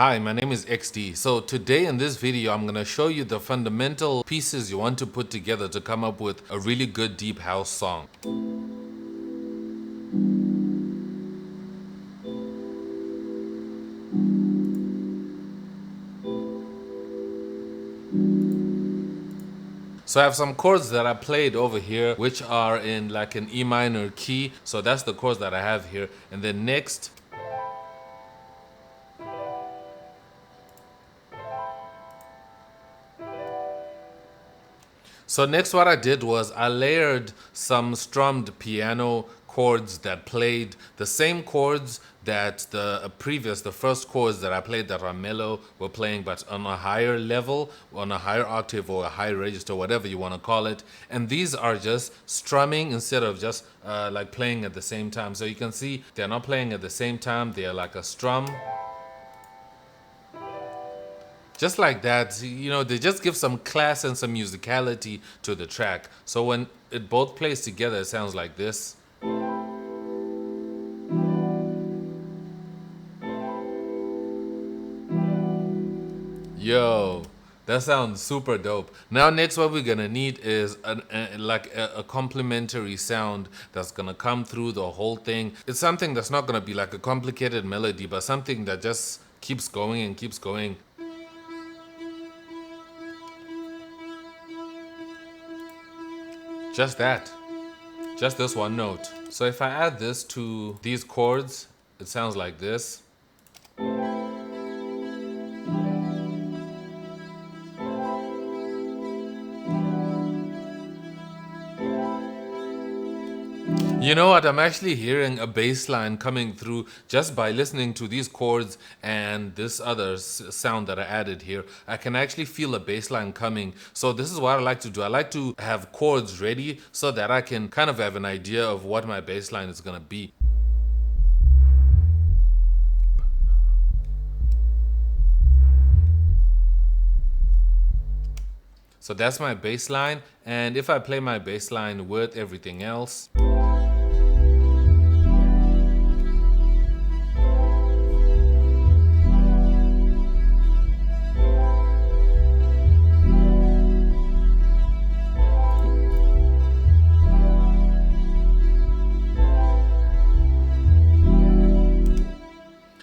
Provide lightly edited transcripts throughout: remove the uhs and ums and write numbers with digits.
Hi, my name is XD. So today in this video, I'm going to show you the fundamental pieces you want to put together to come up with a really good deep house song. So I have some chords that I played over here, which are in like an E minor key. So that's the chords that I have here. And then next, what I did was I layered some strummed piano chords that played the same chords that the first chords that I played that are mellow were playing, but on a higher level, on a higher octave or a higher register, whatever you want to call it. And these are just strumming instead of just like playing at the same time. So you can see they're not playing at the same time. They're like a strum. Just like that, you know, they just give some class and some musicality to the track. So when it both plays together, it sounds like this. Yo, that sounds super dope. Now next what we're gonna need is a complementary sound that's gonna come through the whole thing. It's something that's not gonna be like a complicated melody, but something that just keeps going and keeps going. Just that. Just this one note. So if I add this to these chords, it sounds like this. You know what? I'm actually hearing a bass line coming through just by listening to these chords and this other sound that I added here. I can actually feel a bass line coming. So this is what I like to do. I like to have chords ready so that I can kind of have an idea of what my bass line is going to be. So that's my bass line. And if I play my bass line with everything else,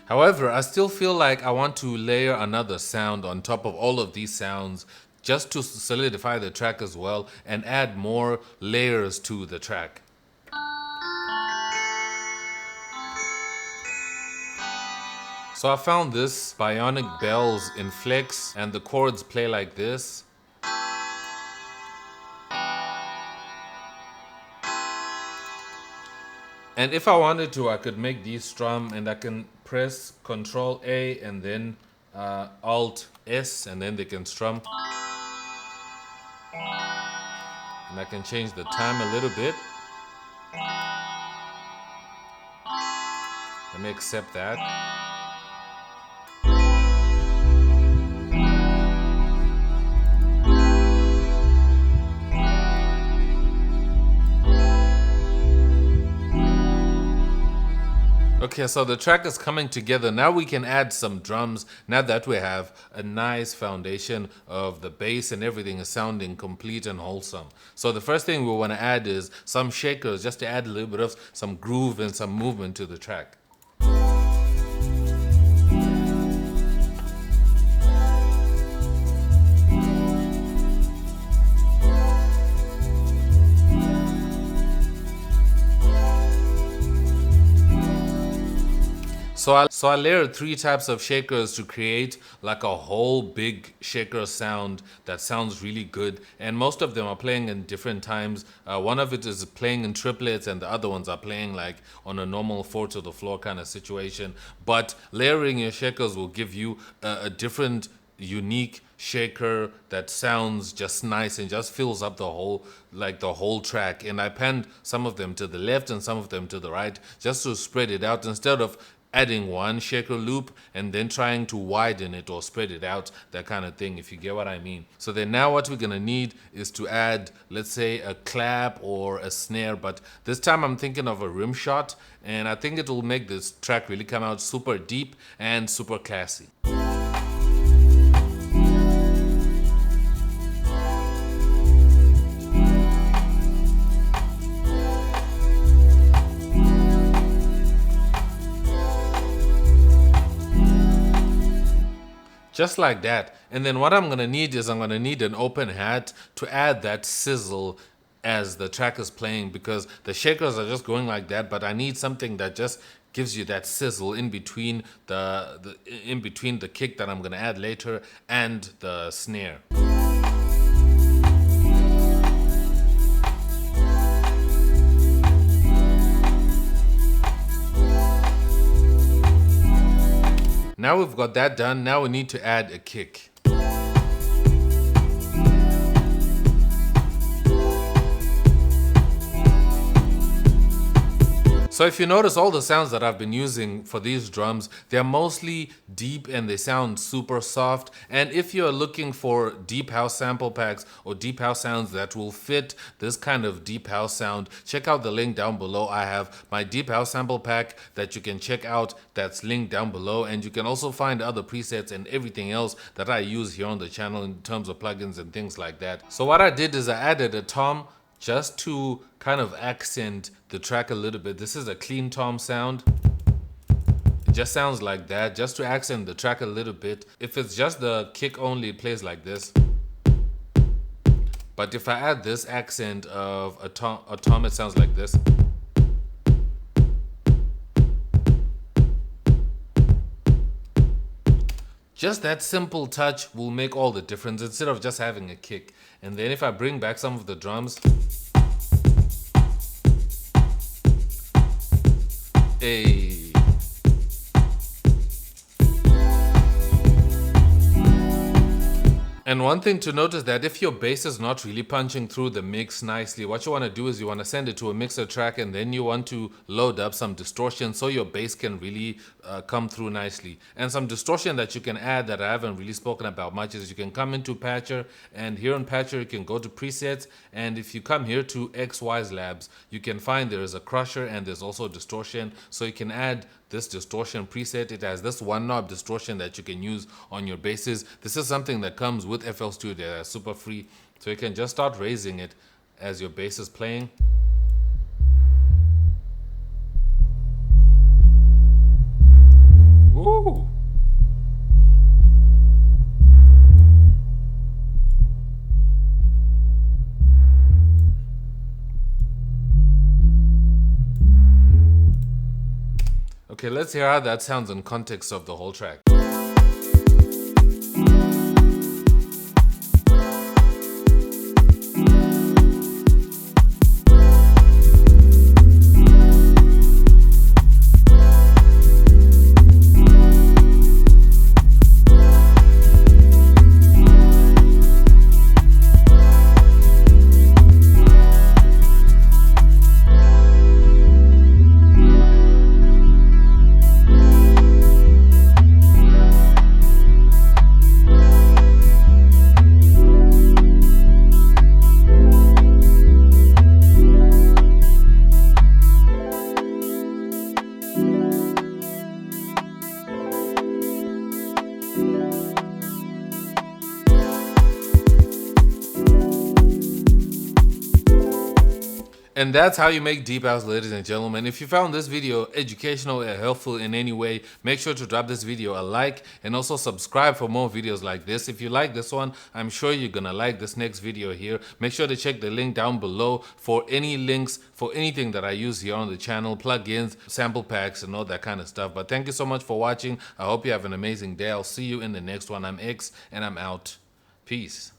however, I still feel like I want to layer another sound on top of all of these sounds just to solidify the track as well and add more layers to the track. So I found this bionic bells in flex and the chords play like this. And if I wanted to, I could make these strum and I can press Control A and then Alt S and then they can strum. And I can change the time a little bit. Let me accept that. Okay, so the track is coming together. Now we can add some drums. Now that we have a nice foundation of the bass and everything is sounding complete and wholesome. So the first thing we want to add is some shakers just to add a little bit of some groove and some movement to the track. So I layered 3 types of shakers to create like a whole big shaker sound that sounds really good. And most of them are playing in different times. One of it is playing in triplets and the other ones are playing like on a normal 4 to the floor kind of situation. But layering your shakers will give you a different unique shaker that sounds just nice and just fills up the whole track. And I panned some of them to the left and some of them to the right just to spread it out instead of adding one shaker loop and then trying to widen it or spread it out, that kind of thing, if you get what I mean. So then now what we're gonna need is to add, let's say, a clap or a snare, but this time I'm thinking of a rim shot, and I think it will make this track really come out super deep and super classy. just like that. And then what I'm gonna need is I'm gonna need an open hat to add that sizzle as the track is playing, because the shakers are just going like that, but I need something that just gives you that sizzle in between the kick that I'm gonna add later and the snare. Now we've got that done, now we need to add a kick. So if you notice, all the sounds that I've been using for these drums, they're mostly deep and they sound super soft. And if you're looking for deep house sample packs or deep house sounds that will fit this kind of deep house sound, check out the link down below. I have my deep house sample pack that you can check out, that's linked down below. And you can also find other presets and everything else that I use here on the channel in terms of plugins and things like that. So what I did is I added a tom just to kind of accent the track a little bit. This is a clean tom sound. It just sounds like that, just to accent the track a little bit. If it's just the kick only, it plays like this. But if I add this accent of a tom, it sounds like this. Just that simple touch will make all the difference instead of just having a kick. And then if I bring back some of the drums, hey. And one thing to note is that if your bass is not really punching through the mix nicely, what you want to do is you want to send it to a mixer track, and then you want to load up some distortion so your bass can really come through nicely. And some distortion that you can add that I haven't really spoken about much is you can come into Patcher, and here in Patcher you can go to presets, and if you come here to XYZ Labs, you can find there is a crusher and there's also distortion, so you can add this distortion preset. It has this one knob distortion that you can use on your basses. This is something that comes with FL Studio that's super free, so you can just start raising it as your bass is playing. Ooh. Okay, let's hear how that sounds in context of the whole track. And that's how you make deep house, ladies and gentlemen. If you found this video educational or helpful in any way, make sure to drop this video a like and also subscribe for more videos like this. If you like this one, I'm sure you're gonna like this next video here. Make sure to check the link down below for any links for anything that I use here on the channel, plugins, sample packs, and all that kind of stuff. But thank you so much for watching. I hope you have an amazing day. I'll see you in the next one. I'm X and I'm out. Peace.